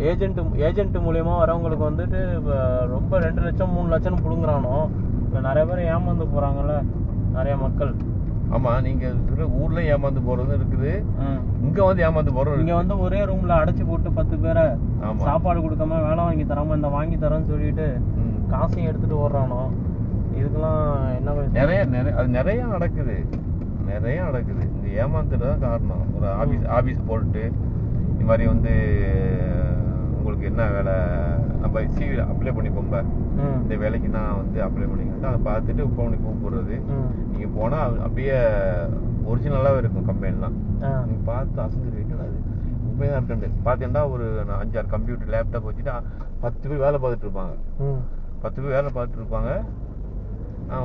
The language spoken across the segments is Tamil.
ஏஜென்ட் மூலியமா வரவங்களுக்கு வந்துட்டு ரொம்ப 2 லட்சம் 3 லட்சம் புடுங்குறானோ. நிறைய பேர் ஏமாந்து போறாங்கல்ல, நிறைய மக்கள். ஆமா, நீங்க ஊர்ல ஏமாந்து போறது இருக்குது, இங்க வந்து ஏமாந்து போறது. இங்க வந்து ஒரே ரூம்ல அடைச்சு போட்டு 10 பேரை சாப்பாடு கொடுக்காம வேலை வாங்கி தராம இந்த வாங்கி தரேன்னு சொல்லிட்டு காசையும் எடுத்துட்டு ஓடுறானோ. இதுக்கெல்லாம் என்ன நிறைய நடக்குது, நிறைய நடக்குது. இந்த ஏமாந்துதான் காரணம். ஒரு ஆபீஸ் போட்டு இந்த மாதிரி வந்து உங்களுக்கு என்ன வேலை, நம்ம சிவி அப்ளை பண்ணிப்போம்ப, இந்த வேலைக்கு நான் வந்து அப்ளை பண்ணிக்கிட்டு அதை பார்த்துட்டு ஃபோன் பண்ணி கூப்பிடுறது. நீங்க போனா அப்படியே ஒரிஜினலாவே இருக்கும் கம்பெனிலாம். நீங்க பார்த்து அசந்து அது உண்மையாக இருக்குன்னு பார்த்தீங்கன்னா ஒரு 5-6 கம்ப்யூட்டர் லேப்டாப் வச்சுட்டு 10 பேர் வேலை பார்த்துட்டு இருப்பாங்க. 10 பேர் வேலை பார்த்துட்டு இருப்பாங்க.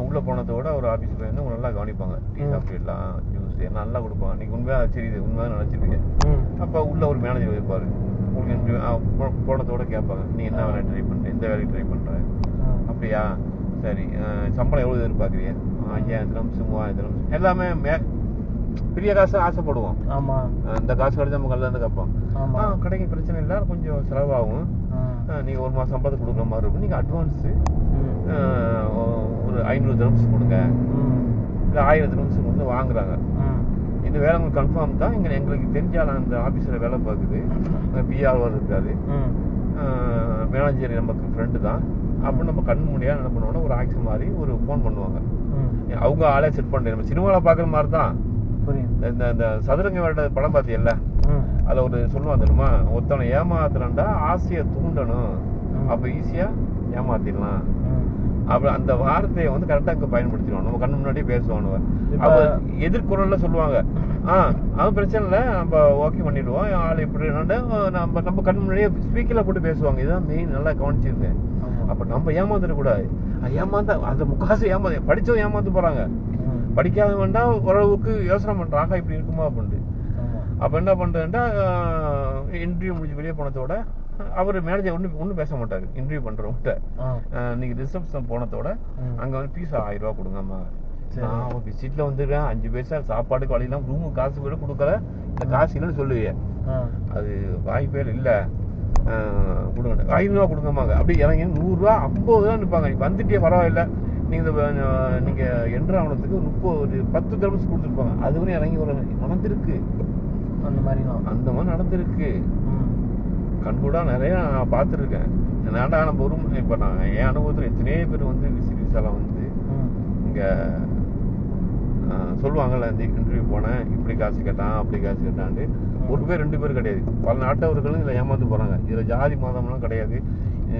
உள்ள போனதோட ஒரு ஆஃபீஸ் போய் வந்து நல்லா கவனிப்பாங்க. டீ சாப்பிடலாம், ஜூஸ் நல்லா கொடுப்பாங்க. நீங்க உண்மையாக சரி இது உண்மையாக நினச்சிருக்கீங்க. அப்போ உள்ள ஒரு மேனேஜர் இருப்பாரு. உங்களுக்கு போனதோட கேட்பாங்க, நீ என்ன வேலை ட்ரை பண்ணுற, எந்த வேலைக்கு ட்ரை பண்ணுற, அப்படியா சரி, சம்பளம் எவ்வளோ எதிர்பார்க்குறீங்க, 5000 நிமிஷம் 3000 நிமிஷம், எல்லாமே பெரிய காசு ஆசைப்படுவோம். இந்த காசு கிடைச்சா நம்ம கல்ல இருந்து கேட்போம். கடைக்கு பிரச்சனை இல்லை, கொஞ்சம் செலவாகும், நீங்க 1 மாதம் சம்பளத்தை கொடுக்குற மாதிரி இருக்கும், நீங்க அட்வான்ஸு ஒரு 500 திரம்ஸ் கொடுங்க, இல்லை 1000 திரம்ஸ் வந்து வாங்குறாங்க. இந்த வேலை உங்களுக்கு கன்ஃபார்ம் தான். எங்களுக்கு தெரிஞ்சால் அந்த ஆஃபீஸில் வேலை பார்க்குது, பிஆர்ஓர் இருக்காரு, மேனேஜர் நமக்கு ஃப்ரெண்டு தான் அப்படின்னு நம்ம கண் முடியாது என்ன பண்ணுவோம்னா ஒரு ஆக்ஷன் மாதிரி ஒரு ஃபோன் பண்ணுவாங்க. அவங்க ஆளே செட் பண்ணுறேன். நம்ம சினிமாவில் பார்க்குற மாதிரி தான். இந்த சதுரங்க வேட படம் பார்த்தியல்ல, அதில் ஒரு சொல்லுவாங்க தெரியுமா, ஒருத்தவனை ஏமாத்துறா ஆசையை தூண்டணும், அப்போ ஈஸியாக ஏமாத்திடலாம். அப்ப அந்த வார்த்தையை வந்து கரெக்டா இங்க பயன்படுத்திடுவோம். நம்ம கண்ணு முன்னாடியே பேசுவானுவ. அப்ப எதிர்குரல்ல சொல்லுவாங்க, அது பிரச்சனை இல்லை, நம்ம ஓகே பண்ணிடுவோம், ஆள் இப்படி நம்ம கண்ணு முன்னாடியே ஸ்பீக்கர்ல போட்டு பேசுவாங்க. இதுதான் மெயின், நல்லா கவனிச்சிருங்க. அப்ப நம்ம ஏமாந்துடக்கூடாது. ஏமாந்தா அந்த முக்காசு படிச்சவங்க ஏமாந்து போறாங்க, படிக்காத வேண்டாம் ஓரளவுக்கு யோசனை பண்றாங்க இப்படி இருக்குமா அப்படின்ட்டு. அப்ப என்ன பண்றேன்டா, இன்டர்வியூ முடிஞ்சு வெளியே போனதோட அவர் மேனேஜர் ஒன்றும் பேச மாட்டாரு. இன்டர்வியூ பண்றவங்கிட்ட நீங்க ரிசப்ஷன் போனதோட அங்க வந்து பீஸ் 1000 ரூபா கொடுங்கம்மா, நான் விசிட்ல வந்துடுறேன், 5 பைசா சாப்பாடுக்கு வழியெல்லாம் ரூமுக்கு காசு கூட கொடுக்கல, இந்த காசு இல்லைன்னு சொல்லுவீங்க, அது வாய்ப்பே இல்லை, கொடுங்க 500 ரூபா கொடுங்கம்மாங்க. அப்படி இறங்கி 100 ரூபா 50 ரூபா நிற்பாங்க. நீ வந்துட்டே பரவாயில்ல, நீங்க என்ட்ரு ஆனதுக்கு 10 திரம்ஸ் கொடுத்துருப்பாங்க. அது வந்து இறங்கி வர நடந்திருக்கு. அந்த மாதிரி நடந்திருக்கு. கண்கூடா நிறைய நான் பார்த்துருக்கேன். ஏன்னா நம்ம ஒரு இப்போ நான் என் அனுபவத்தில் எத்தனையோ பேர் வந்து விசாலாம் வந்து இங்கே சொல்லுவாங்கல்ல, இந்த இன்டர்வியூ போனேன், இப்படி காசு கேட்டான் அப்படி காசு கேட்டான்ட்டு. ஒரு பேர் 2 பேர் கிடையாது, பல நாட்டவர்களும் இதில் ஏமாந்து போகிறாங்க. இதில் ஜாதி மதம்லாம் கிடையாது,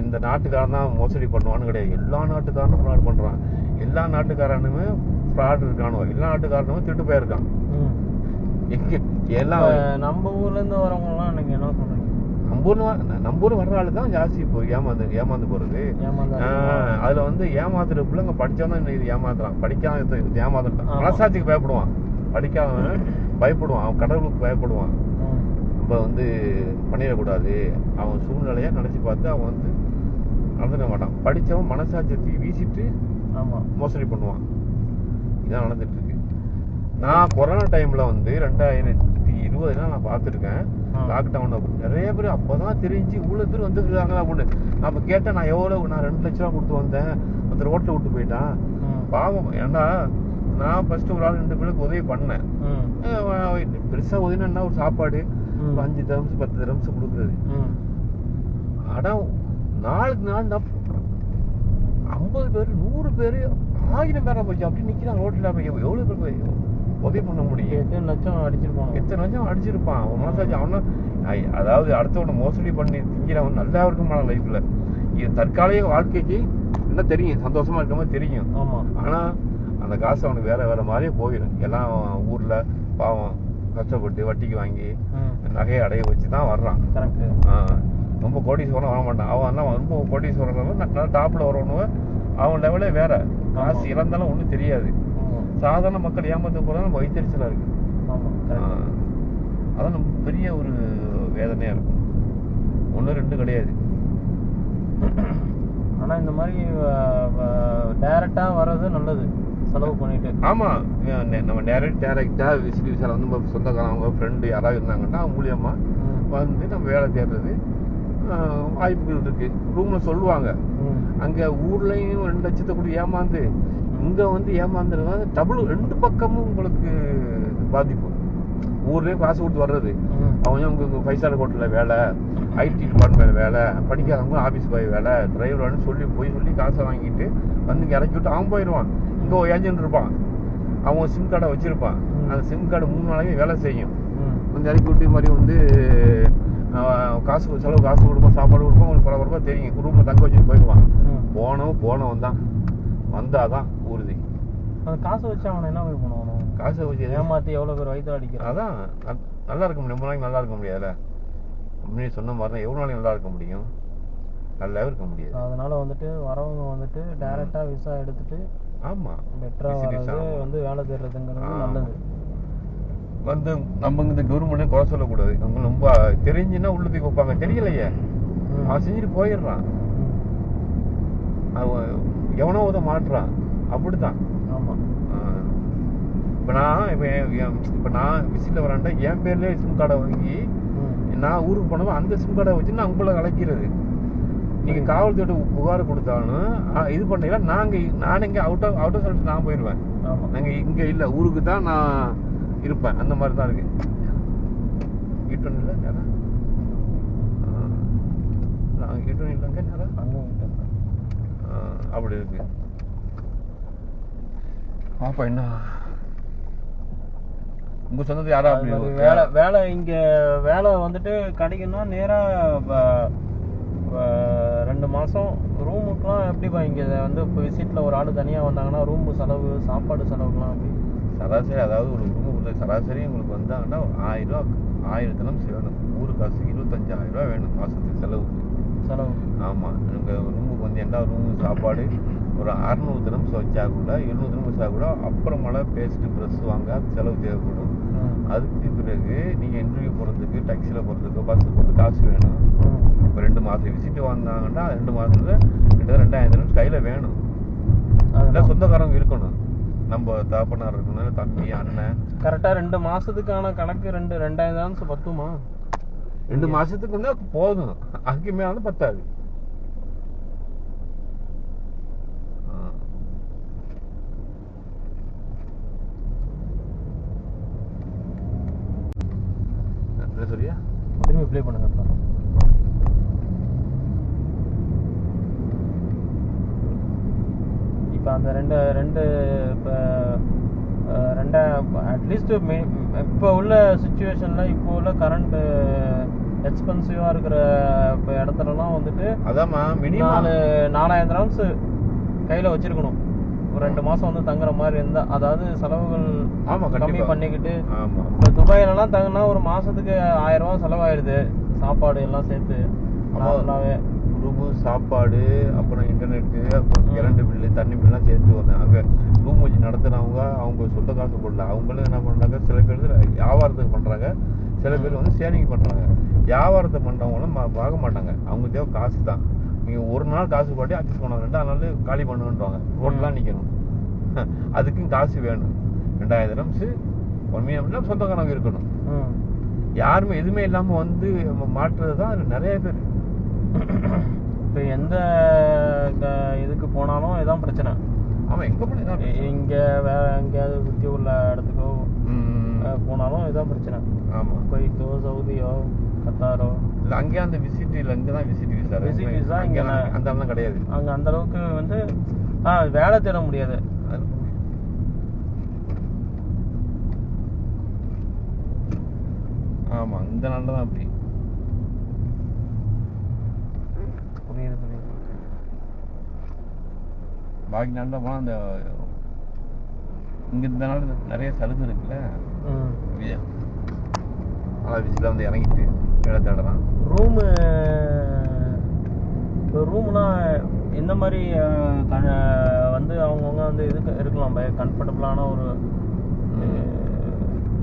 இந்த நாட்டுக்காரன் தான் மோசடி பண்ணுவான்னு கிடையாது. எல்லா நாட்டுக்காரனும் ஃப்ராட் பண்ணுறான், எல்லா நாட்டுக்காரனுமே ஃப்ராட் இருக்கானோ, எல்லா நாட்டுக்காரனுமே திருட்டு போயிருக்கான். எல்லாம் நம்ம ஊர்லேருந்து வரவங்கலாம் நீங்கள் என்ன சொல்கிறீங்க, நம்ம ஊர் வர்ற ஆளு தான் ஜாஸ்தி இப்போ ஏமாந்து போறது. அதுல வந்து ஏமாத்துற பிள்ளைங்க படிச்சாதான் இது ஏமாத்துறான், படிக்காத ஏமாத்துறான். மனசாட்சிக்கு பயப்படுவான், படிக்காதவன் பயப்படுவான், அவன் கடவுளுக்கு பயப்படுவான். நம்ம வந்து பண்ணிடக்கூடாது, அவன் சூழ்நிலையா நினைச்சு பார்த்து அவன் வந்து நடந்துட மாட்டான். படிச்சவன் மனசாட்சியை வீசிட்டு மோசடி பண்ணுவான். இதான் நடந்துட்டு இருக்கு. நான் கொரோனா டைம்ல வந்து 2020 நான் பார்த்துருக்கேன். லாக்டவுன் நிறைய பேர் அப்பதான் தெரிஞ்சு இவ்வளவு பேர் வந்துருக்காங்க அப்படின்னு. நம்ம கேட்டேன், நான் 2 லட்ச ரூபா கொடுத்து வந்தேன், அந்த ரோட்ல விட்டு போயிட்டான் பாவம். ஏன்னா நான் ஃபர்ஸ்ட் ஒரு ஆள் 2 பேருக்கு உதவி பண்ணேன். பெருசா உதவினா ஒரு சாப்பாடு 5 திரம்ஸ் 10 திரம்ஸ் கொடுக்குறது. ஆனா நாளுக்கு நாள் 50 பேர் 100 பேர் 1000 பேரா போச்சு அப்படி நிக்கிறாங்க ரோட்ல. எவ்வளவு பேர் உதவி பண்ண முடியும்? எத்தனை லட்சம் அடிச்சிருப்பான் அவன் மனசாச்சு. அவனா அதாவது அடுத்தவனை மோசடி பண்ணி திங்கிறவன் நல்லா இருக்குமான லைஃப்ல. இது தற்காலிக வாழ்க்கைக்கு என்ன தெரியும், சந்தோஷமா இருக்க மாதிரி தெரியும். ஆனா அந்த காசு அவனுக்கு வேற மாதிரியே போயிடும். எல்லாம் ஊர்ல பாவம் கஷ்டப்பட்டு வட்டிக்கு வாங்கி நகையை அடைய வச்சுதான் வர்றான். ரொம்ப கோடீஸ்வரன் வர மாட்டான். அவன் ரொம்ப கோடீஸ்வரன் நல்லா டாப்ல வரவனுவ, அவன் லெவலே வேற. காசு இழந்தாலும் ஒன்றும் தெரியாது. சாதாரண மக்கள் ஏமாந்து போறதா நம்ம வைத்தறிச்சலா இருக்கு. அதான் நமக்கு பெரிய ஒரு வேதனையா இருக்கும். 1-2 கிடையாது. ஆனா இந்த மாதிரி டைரக்டா வர்றது நல்லது, செலவு பண்ணிட்டு. ஆமா, நம்ம டைரக்டா விசால வந்து சொந்தக்காரங்க ஃப்ரெண்டு யாராவது இருந்தாங்கன்னா அவங்க மூலியமா வந்து நம்ம வேலை தேடுறது வாய்ப்புகள் இருக்கு. ரூம்ல சொல்லுவாங்க. அங்க ஊர்லயும் 2 லட்சத்தை கூட ஏமாந்து இங்க வந்து ஏமாந்துறது டபுள் 2 பக்கமும் உங்களுக்கு பாதிப்பு. ஊர்லயும் காசு கொடுத்து வர்றது, அவங்க உங்களுக்கு 5 ஸ்டார் ஹோட்டல்ல வேலை, ஐடி டிபார்ட்மெண்ட் வேலை, படிக்காதவங்க ஆபீஸ் பாய் வேலை, டிரைவர்னு சொல்லி சொல்லி காசை வாங்கிட்டு வந்து இறக்கி விட்டு அவன் போயிடுவான். இங்க ஏஜென்ட் இருப்பான், அவன் சிம் கார்டை வச்சிருப்பான். அந்த சிம் கார்டு 3 நாளைக்கு வேலை செய்யும். வந்து இறக்கி விட்டு மாதிரி வந்து காசு செலவு காசு கொடுப்போம், சாப்பாடு கொடுப்போம், உங்களுக்கு பரபரப்பா தெரியும். ரூம்ல தங்க வச்சுட்டு போயிடுவான். போனவன் தான் வந்தாதான் உறுதி. காசு வச்சு அவனை என்ன போய் பண்ணுவான்? காசை வச்சு ஏமாத்தி எவ்வளவு பேர் வயிற்று அடிக்கிறான். அதான் நல்லா இருக்க முடியும். ரொம்ப நாளைக்கு நல்லா இருக்க முடியாதுல்ல. முன்னாடி சொன்ன மாதிரி தான் எவ்வளவு நாளைக்கு நல்லா இருக்க முடியும்? நல்லாவே இருக்க முடியாது. அதனால வந்துட்டு வரவங்க வந்துட்டு டைரக்டா விசா எடுத்துட்டு ஆமா பெட்டரா வந்து வேலை தேடுறதுங்கிறது நல்லது. வந்து நம்ம இந்த கவர்மெண்ட் குறை சொல்லக்கூடாது. அவங்க ரொம்ப தெரிஞ்சுன்னா உள்ளதுக்கு வைப்பாங்க. தெரியலையே, அவன் செஞ்சுட்டு போயிடுறான். அவன் எவனோ உத மாட்டுறான். அப்படித்தான். இப்ப நான் விசிட்ல வரான்டா என் பேர்லயே சிம் கார்டை வாங்கி நான் ஊருக்கு போனவன் அந்த சிம் கார்டை வச்சு நான் உங்களை அழைக்கிறது. நீங்க காவல்துறை புகார் கொடுத்தாலும் இது பண்ணீங்களா, நான் இங்க அவுட் ஆஃப் சர்வீஸ் நான் போயிடுவேன். நாங்க இங்க இல்ல, ஊருக்கு தான் நான் இருப்பேன். அந்த மாதிரி தான் இருக்கு. ஈட்டோன் இல்ல நேரம் ஈட்டோன் இல்லைங்க நேரம் அப்படி இருக்கு. பாப்பா என்ன உங்க சொன்னது யாரா வேலை இங்க வேலை வந்துட்டு கிடைக்குன்னா நேரா 2 மாசம் ரூமுக்குலாம் எப்படிப்பா இங்க வந்து விசிட்ல ஒரு ஆள் தனியா வந்தாங்கன்னா ரூம் செலவு சாப்பாடு செலவுலாம் அப்படி சராசரி, அதாவது ஒரு ரூமுக்குள்ள சராசரி உங்களுக்கு வந்தாங்கன்னா 1000 தினம்ஸ் வேணும். ஊரு காசு 25,000 ரூபா வேணும் மாசத்துக்கு செலவு. ஆமா, நீங்க ரூமுக்கு வந்து என்ன ரூமு சாப்பாடு ஒரு 600 தினம்ஸ் வச்சா கூட 700 தினம்ஸ் வச்சா கூட அப்புறமால பேஸ்ட் ப்ரெஸ் வாங்க செலவு தேவைப்படும். அதுக்கு பிறகு நீங்க இன்டர்வியூ போறதுக்கு, டாக்ஸில போறதுக்கு, பஸ் போறதுக்கு காசு வேணும். இப்போ 2 மாசம் விசிட்டு வந்தாங்கன்னா 2 மாசத்துல கிட்ட 2000 தினம்ஸ் கையில வேணும். அதெல்லாம் சொந்தக்காரங்க இருக்கணும். நம்ம தாப்பனார் இருக்கணும், தம்பி, அண்ணன். கரெக்டா 2 மாசத்துக்கான கணக்கு 2000 பத்துமா? 2 மாசத்துக்கு வந்து போதும். அதுக்கு மேல வந்து பத்தாது. சரியா? திரும்பி ப்ளே பண்ணுங்க. இப்போ அந்த ரெண்டு அட்லீஸ்ட் இப்போ உள்ள சுச்சுவேஷன்ல இப்போ உள்ள கரண்ட் எக்ஸ்பென்சிவா இருக்கிற இடத்துலலாம் வந்துட்டு அதாம்மா மினிமம் 4000 திரம்ஸ் கையில வச்சிருக்கணும். ஒரு 2 மாசம் வந்து தங்குற மாதிரி இருந்தா, அதாவது செலவுகள் கம்மி பண்ணிக்கிட்டு. இப்போ துபாயிலலாம் தங்கினா ஒரு மாசத்துக்கு 1000 ரூபா செலவாயிடுது, சாப்பாடு எல்லாம் சேர்த்து. ரூமு, சாப்பாடு, அப்புறம் இன்டர்நெட்டு, அப்புறம் கரண்ட் பில்லு, தண்ணி பில்லாம் சேர்த்து வந்தேன். அங்கே ரூம் வச்சு நடத்துறவங்க அவங்க சொந்த காசு போடல. அவங்களும் என்ன பண்றாங்க, சில பேர் வியாபாரத்துக்கு பண்றாங்க, சில பேர் வந்து சேவிங் பண்றாங்க. வியாபாரத்தை பண்றவங்களும் பார்க்க மாட்டாங்க. அவங்க தேவை காசு தான். நீங்க ஒரு நாள் காசு பாட்டி அட்ஜஸ்ட் பண்ணுவாங்க, 2 நாள் காலி பண்ணுவாங்க. ரோட்லாம் நிக்கணும். அதுக்கும் காசு வேணும். 2000 திரம்ஸ் கம்மியா சொந்தக்காரங்க இருக்கணும். யாருமே எதுவுமே இல்லாம வந்து மாற்றுறதுதான் நிறைய பேர். இப்போ எந்த இதுக்கு போனாலும் இதான் பிரச்சனை. ஆமா, எங்க போனா இங்க வேற எங்கேயாவது சுத்தி உள்ள இடத்துக்கோ போனாலும் இதான் பிரச்சனை. ஆமா, குவைத்தோ, சவுதியோ, கத்தாரோ இல்ல அங்கே அந்த விசிட் இல்ல, இங்கதான் விசிட் விசா. இங்க அந்த அளவுக்கு கிடையாது. அங்க அந்த அளவுக்கு வந்து வேலை தேட முடியாது. ஆமா, இந்த நாள்ல தான் அப்படி. புரியுது. பாக்கி நாள்ல போனா அந்த இங்க இந்த நாள் நிறைய சலுகை இருக்குல்ல. விசில வந்து இறங்கிட்டு வேலை தேடலாம். ரூம்னா இந்த மாதிரி வந்து அவங்கவுங்க வந்து இதுக்கு இருக்கலாம். கம்ஃபர்டபுளான ஒரு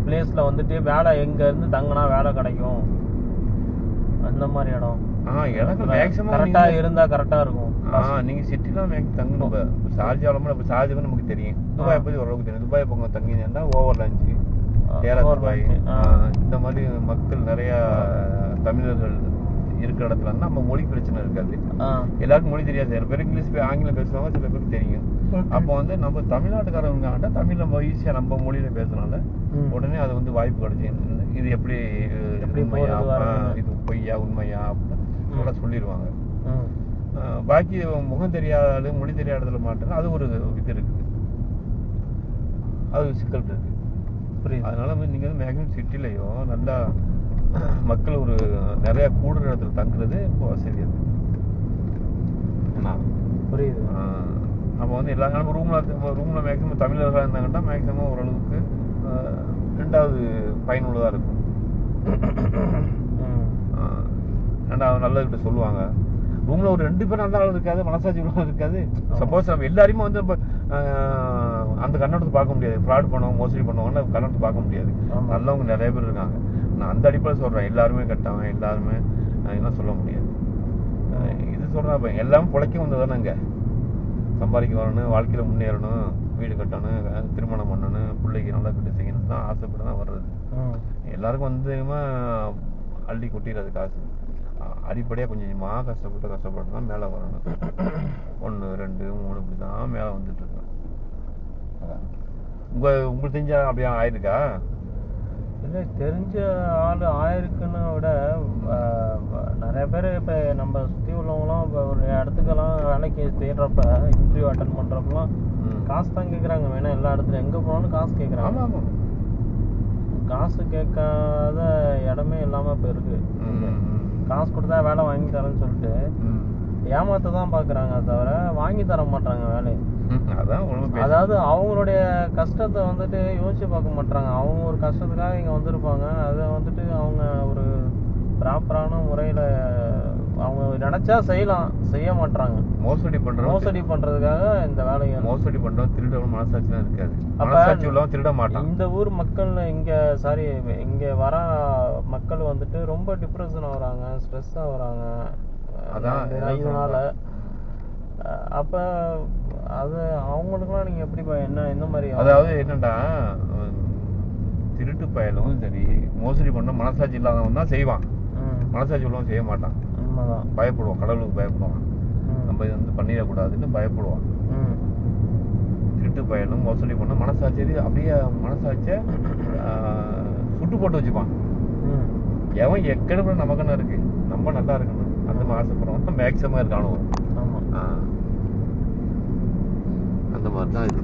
பிளேஸ்ல வந்துட்டு வேலை எங்க இருந்து தங்கினா வேலை கிடைக்கும், அந்த மாதிரி இடம். மேக்ஸிமம் கரெக்டா இருந்தா கரெக்டா இருக்கும். நீங்க சிட்டிலாம் தங்கணும். ஷார்ஜாவில் இப்போ ஷார்ஜாவும் நமக்கு தெரியும், துபாய் பத்தி ஓரளவுக்கு தெரியும். துபாய் பக்கம் தங்கினா ஓவர் லஞ்சு, ஏரா துபாய், இந்த மாதிரி மக்கள் நிறைய தமிழர்கள் இருக்கிற இடத்துல வந்து நம்ம மொழி பிரச்சனை இருக்காது. எல்லாருக்கும் மொழி தெரியாது, சில பேர் இங்கிலீஷ் ஆங்கிலம் பேசுவாங்க, சில பேருக்கு தெரியும். அப்போ வந்து நம்ம தமிழ்நாட்டுக்காரவங்க ஆண்டா தமிழ் நம்ம ஈஸியா நம்ம மொழியில பேசுறதுனால உடனே அது வந்து வாய்ப்பு கிடைச்சு இது எப்படி உண்மையா இது பொய்யா உண்மையா அப்படின்னு சொல்லிடுவாங்க. பாக்கி முகம் தெரியாத மொழி தெரியாததுல மாட்டேன், அது ஒரு இது இருக்குது, அது சிக்கல் இருக்கு. அதனால நீங்க வந்து மேக்ஸிமம் சிட்டிலையோ நல்லா மக்கள் ஒரு நிறைய கூடுற இடத்துல தங்குறது ரொம்ப வசதியா இருக்கு. புரியுது. அப்போ வந்து எல்லா நாளும் ரூம்ல மேக்ஸிமம் தமிழர்களாக இருந்தாங்கன்னா மேக்ஸிமம் ஓரளவுக்கு ரெண்டாவது பயனுள்ளதா இருக்கும். ரெண்டாவது நல்லதுகிட்ட சொல்லுவாங்க. ரூம்ல ஒரு 2 பேரும் நல்ல ஆள் இருக்காது, மனசாட்சி உள்ளவங்க இருக்காது. சப்போஸ் நம்ம எல்லாருமே வந்து அந்த கண்ணோட்டத்தை பார்க்க முடியாது, ஃப்ராட் பண்ணுவோம் மோசடி பண்ணுவாங்கன்னா கண்ணோட்டத்தை பார்க்க முடியாது. நல்லவங்க நிறைய பேர் இருக்காங்க. நான் அந்த அடிப்படையில் சொல்றேன், எல்லாருமே கட்டவன் எல்லாருமே என்ன சொல்ல முடியாது. இது சொல்றேன், எல்லாமே பிழைக்க வந்தது தானேங்க. சம்பாதிக்க வரணும், வாழ்க்கையில முன்னேறணும், வீடு கட்டணும், திருமணம் பண்ணணும், பிள்ளைக்கு நல்லா வீட்டு செய்யணும் தான் ஆசைப்பட்டு தான் வர்றது. எல்லாருக்கும் வந்து அள்ளி கொட்டிடுறது காசு. அடிப்படையாக கொஞ்சம் கொஞ்சமாக கஷ்டப்பட்டு தான் மேலே வரணும். 1 2 3 இப்படி தான் மேலே வந்துட்டு இருக்கோம். உங்களுக்கு தெரிஞ்ச அப்படியே ஆயிருக்கா? இல்லை, தெரிஞ்ச ஆள் ஆயிருக்குன்னு விட நிறைய பேர் இப்போ நம்ம சுற்றி உள்ளவங்களாம் இப்போ ஒரு இடத்துக்கெல்லாம் வேலைக்கு தேடுறப்ப இன்டர்வியூ அட்டன் பண்ணுறப்பெல்லாம் காசு தான் கேட்குறாங்க. வேணா எல்லா இடத்துலையும் எங்கே போனாலும் காசு கேட்குறாங்க. ஆமாம், காசு கேட்காத இடமே இல்லாமல் இப்போ இருக்கு. காசு கொடுத்தா வேலை வாங்கி தரேன்னு சொல்லிட்டு ஏமாத்த தான் பாக்குறாங்க, தவிர வாங்கி தர மாட்டாங்க வேலையை. அதாவது அவங்களுடைய கஷ்டத்தை வந்துட்டு யோசிச்சு பார்க்க மாட்டாங்க. அவங்க ஒரு கஷ்டத்துக்காக இங்க வந்திருப்பாங்க, அதை வந்துட்டு அவங்க ஒரு ப்ராப்பரான முறையில அவங்க நினைச்சா செய்யலாம், செய்ய மாட்டாங்க. மோசடி பண்றதுக்காக இந்த வேலையை மோசடி பண்றோம். திருட மனசாட்சி தான் இருக்காது, மனசாட்சி உள்ளவன் திருட மாட்டான். இந்த ஊர் மக்கள் இங்க வர மக்கள் வந்துட்டு ரொம்ப டிப்ரெஷன் ஆகுறாங்க, ஸ்ட்ரெஸ் ஆகுறாங்க இதனால. அப்ப அது அவங்களுக்குலாம் நீங்க எப்படி என்ன இந்த மாதிரி, அதாவது என்னடா திருட்டு பயலும் சரி மோசடி பண்ண மனசாட்சி இல்லாதவன் தான் செய்வான், மனசாட்சி உள்ளவன் செய்ய மாட்டான். பயப்படுவான், கடவுளுக்கு பயப்படுவான், நம்ம இது வந்து பண்ணிடக்கூடாதுன்னு பயப்படுவான். திருட்டு பயலும் மோசடி பண்ண மனசாட்சி அப்படியே மனசாட்சிய சுட்டு போட்டு வச்சுப்பான். எவன் எக்கடுப்புல நமக்குன்னு இருக்கு, நம்ம நல்லா இருக்கணும் அந்த ஆசைப்படுறவன் மேக்சிமம் இருக்கானோ. அந்த மாதிரி தான் இது.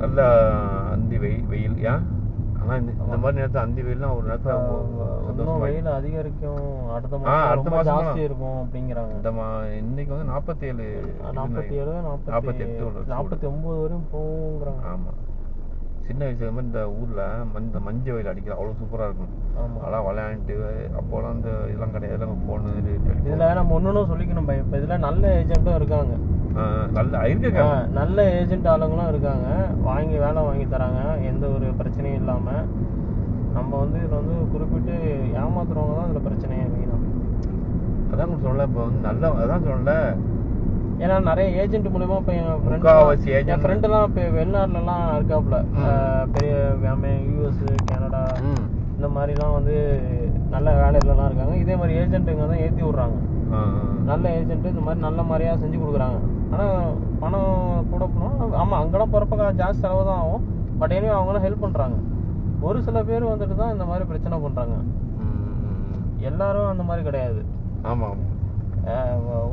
நல்ல அந்தி வெயில் ஏன் ஆனா இந்த மாதிரி நேரத்துல அந்தி வெயில்லாம் ஒரு நேரத்துல வெயில் அதிகரிக்கும், அடுத்த மாசம் ஜாஸ்தி இருக்கும் அப்படிங்கிறாங்க. இன்னைக்கு வந்து 47 49 வரையும் போகுங்கிறாங்க. ஆமா, சின்ன வயசுல மாதிரி இந்த ஊர்ல இந்த மஞ்சள் வெயில் அடிக்கிற அவ்வளவு சூப்பரா இருக்கும். அதெல்லாம் விளையாண்டு அப்போலாம் இந்த இதெல்லாம் கிடையாது. போன இதுல நம்ம ஒன்னும் சொல்லிக்கணும், இப்ப இதுல நல்ல ஏஜென்ட்டும் இருக்காங்க, நல்ல ஏஜென்ட் ஆளுங்களும் இருக்காங்க, வேலை வாங்கி தராங்க எந்த ஒரு பிரச்சனையும் இல்லாம. நம்ம வந்து இதுல வந்து குறிப்பிட்டு ஏமாத்துறவங்க தான் இதுல பிரச்சனையே மெயினா. அதான் சொல்ல, இப்ப வந்து நல்ல அதான் சொல்ல, ஏன்னா நிறைய ஏஜென்ட் மூலமா இப்ப என் ஃப்ரெண்ட் எல்லாம் இப்ப வெளிநாட்டுல எல்லாம் இருக்காப்புல, பெரிய US கனடா இந்த மாதிரி எல்லாம் வந்து நல்ல வேலையில எல்லாம் இருக்காங்க. இதே மாதிரி ஏஜென்ட்டுங்க தான் ஏத்தி விடுறாங்க. நல்ல ஏஜென்ட் இந்த மாதிரி நல்ல மாதிரியா செஞ்சு கொடுக்குறாங்க. ஆனா பணம் கூட போனோம். ஆமா, அங்கெல்லாம் போறப்ப ஜாஸ்தி செலவு தான் ஆகும். பட் எனவே அவங்களும் ஹெல்ப் பண்றாங்க. ஒரு சில பேர் வந்துட்டு தான் இந்த மாதிரி பிரச்சனை பண்றாங்க, எல்லாரும் அந்த மாதிரி கிடையாது. ஆமா,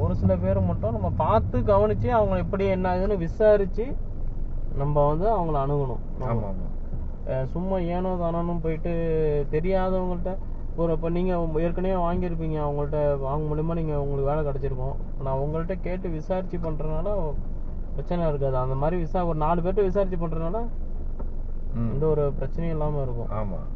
ஒரு சில பேர் மட்டும் நம்ம பார்த்து கவனிச்சு அவங்க எப்படி என்ன ஆகுதுன்னு விசாரிச்சு நம்ம வந்து அவங்கள அணுகணும். சும்மா ஏனோ தானோன்னு போயிட்டு தெரியாதவங்கள்ட்ட இப்போ நீங்கள் ஏற்கனவே வாங்கியிருப்பீங்க, அவங்கள்ட்ட வாங்க மூலியமாக உங்களுக்கு வேலை கிடச்சிருக்கும். நான் உங்கள்கிட்ட கேட்டு விசாரிச்சு பண்ணுறதுனால பிரச்சனை இருக்காது. அந்த மாதிரி ஒரு 4 பேர்கிட்ட விசாரிச்சு பண்ணுறதுனால எந்த ஒரு பிரச்சனையும் இல்லாமல் இருக்கும். ஆமாம்.